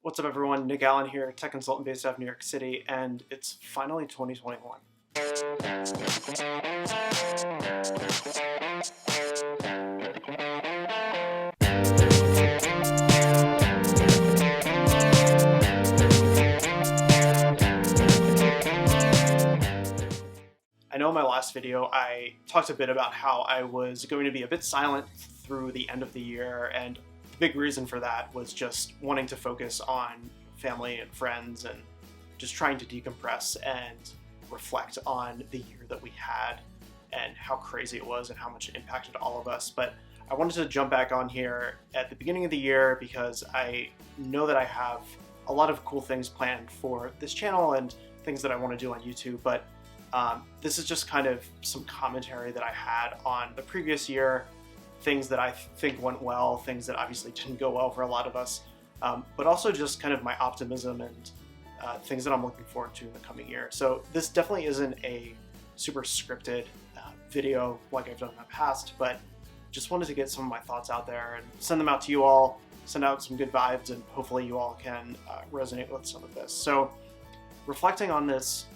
What's up everyone, Nick Allen here, tech consultant based out of New York City, and it's finally 2021. I know in my last video I talked a bit about how I was going to be a bit silent through the end of the year, and the big reason for that was just wanting to focus on family and friends and just trying to decompress and reflect on the year that we had and how crazy it was and how much it impacted all of us. But I wanted to jump back on here at the beginning of the year because I know that I have a lot of cool things planned for this channel and things that I want to do on YouTube, but this is just kind of some commentary that I had on the previous year, things that I think went well, things that obviously didn't go well for a lot of us, but also just kind of my optimism and things that I'm looking forward to in the coming year. So this definitely isn't a super scripted video like I've done in the past, but just wanted to get some of my thoughts out there and send them out to you all, send out some good vibes, and hopefully you all can resonate with some of this. So reflecting on this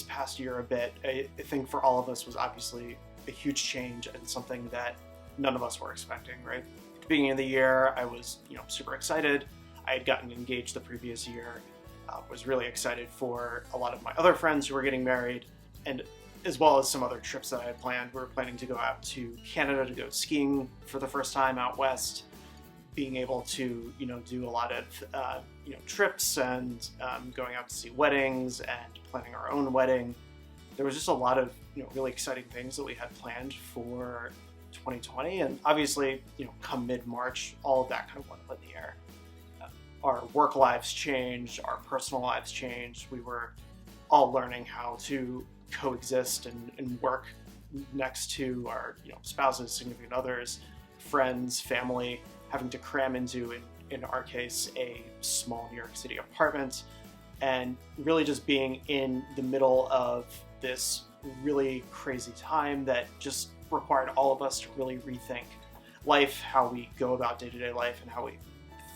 past year a bit, I think for all of us was obviously a huge change and something that none of us were expecting, right? At the beginning of the year, I was super excited. I had gotten engaged the previous year, was really excited for a lot of my other friends who were getting married, and as well as some other trips that I had planned. We were planning to go out to Canada to go skiing for the first time out west, being able to do a lot of trips and going out to see weddings and planning our own wedding. There was just a lot of really exciting things that we had planned for 2020, and obviously come mid-March all of that kind of went up in the air. Our work lives changed, our personal lives changed. We were all learning how to coexist and work next to our spouses, significant others, friends, family, having to cram into, in our case, a small New York City apartment, and really just being in the middle of this really crazy time that just required all of us to really rethink life, how we go about day-to-day life, and how we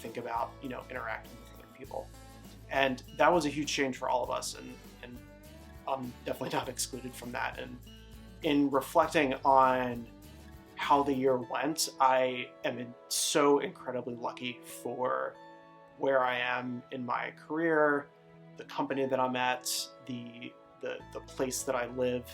think about interacting with other people. And that was a huge change for all of us, and I'm definitely not excluded from that. And in reflecting on how the year went, I am so incredibly lucky for where I am in my career, the company that I'm at, the place that I live.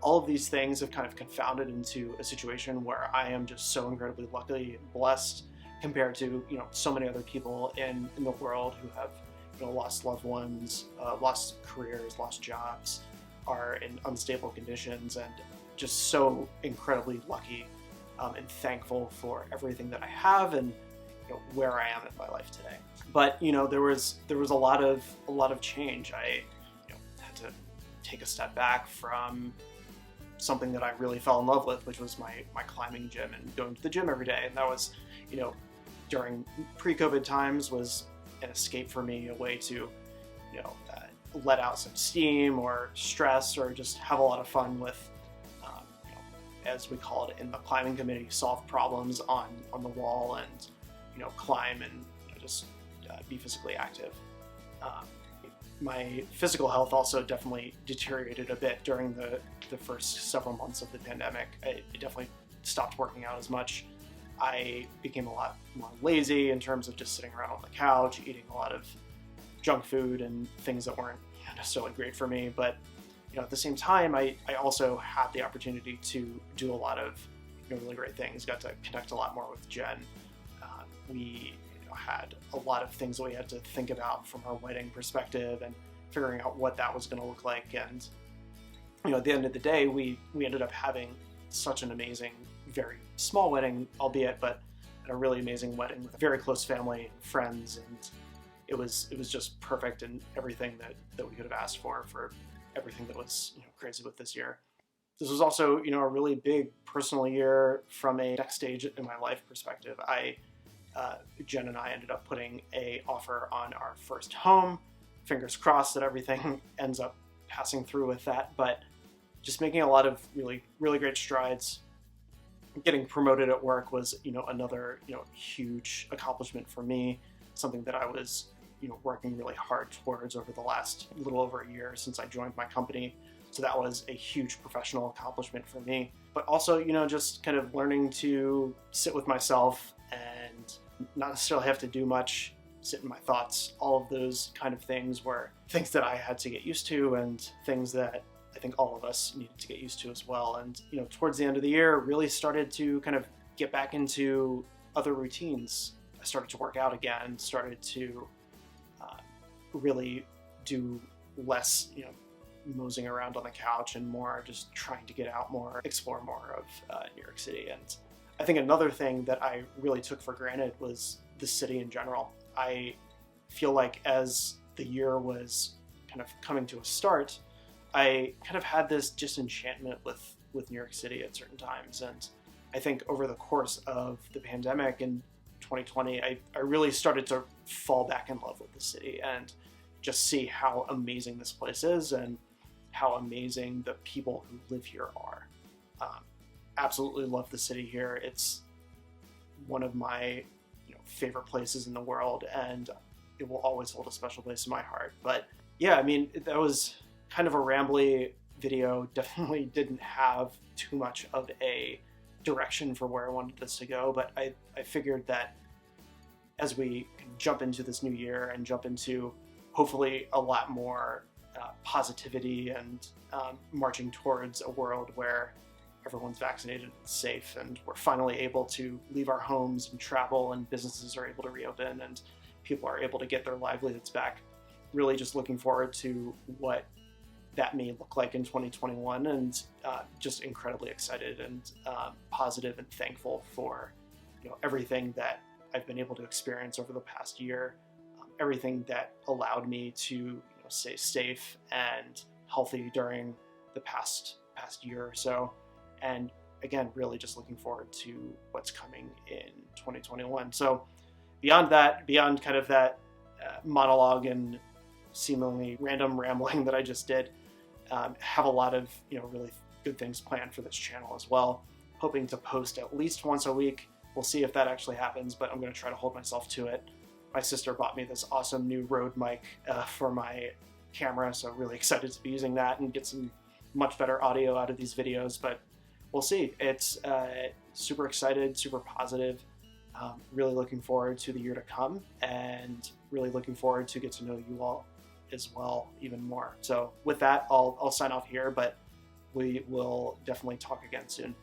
All of these things have kind of confounded into a situation where I am just so incredibly lucky and blessed compared to so many other people in the world who have lost loved ones, lost careers, lost jobs, are in unstable conditions, and just so incredibly lucky and thankful for everything that I have and where I am in my life today. But there was a lot of change. I had to take a step back from something that I really fell in love with, which was my climbing gym and going to the gym every day. And that was during pre-COVID times was an escape for me, a way to let out some steam or stress, or just have a lot of fun with as we call it in the climbing committee, solve problems on the wall and climb and just be physically active. My physical health also definitely deteriorated a bit during the first several months of the pandemic. I definitely stopped working out as much. I became a lot more lazy in terms of just sitting around on the couch, eating a lot of junk food and things that weren't necessarily great for me. But at the same time, I also had the opportunity to do a lot of really great things. Got to connect a lot more with Jen. We had a lot of things that we had to think about from our wedding perspective and figuring out what that was going to look like. And at the end of the day, we ended up having such an amazing, very small wedding, albeit, but a really amazing wedding with a very close family and friends, and it was just perfect and everything that we could have asked for everything that was crazy with this year. This was also a really big personal year from a next stage in my life perspective. Jen and I ended up putting an offer on our first home. Fingers crossed that everything ends up passing through with that, but just making a lot of really great strides. Getting promoted at work was another huge accomplishment for me, something that I was working really hard towards over the last little over a year since I joined my company. So that was a huge professional accomplishment for me. But also, just kind of learning to sit with myself and not necessarily have to do much, sit in my thoughts. All of those kind of things were things that I had to get used to, and things that I think all of us needed to get used to as well. And, towards the end of the year, really started to kind of get back into other routines. I started to work out again, started to really do less, moseying around on the couch, and more just trying to get out more, explore more of New York City. And I think another thing that I really took for granted was the city in general. I feel like as the year was kind of coming to a start, I kind of had this disenchantment with New York City at certain times. And I think over the course of the pandemic in 2020, I really started to fall back in love with the city and just see how amazing this place is and how amazing the people who live here are. Absolutely love the city here. It's one of my favorite places in the world, and it will always hold a special place in my heart. But yeah, I mean, that was kind of a rambly video. Definitely didn't have too much of a direction for where I wanted this to go, but I figured that as we jump into this new year and jump into hopefully a lot more positivity and marching towards a world where everyone's vaccinated and safe, and we're finally able to leave our homes and travel, and businesses are able to reopen, and people are able to get their livelihoods back. Really just looking forward to what that may look like in 2021, and just incredibly excited and positive and thankful for everything that I've been able to experience over the past year, everything that allowed me to stay safe and healthy during the past year or so. And again, really just looking forward to what's coming in 2021. So beyond kind of that monologue and seemingly random rambling that I just did, have a lot of really good things planned for this channel as well. Hoping to post at least once a week. We'll see if that actually happens, but I'm going to try to hold myself to it. My sister bought me this awesome new Rode mic for my camera, so really excited to be using that and get some much better audio out of these videos. But we'll see. It's super excited, super positive. Really looking forward to the year to come, and really looking forward to get to know you all as well even more. So with that, I'll sign off here, but we will definitely talk again soon.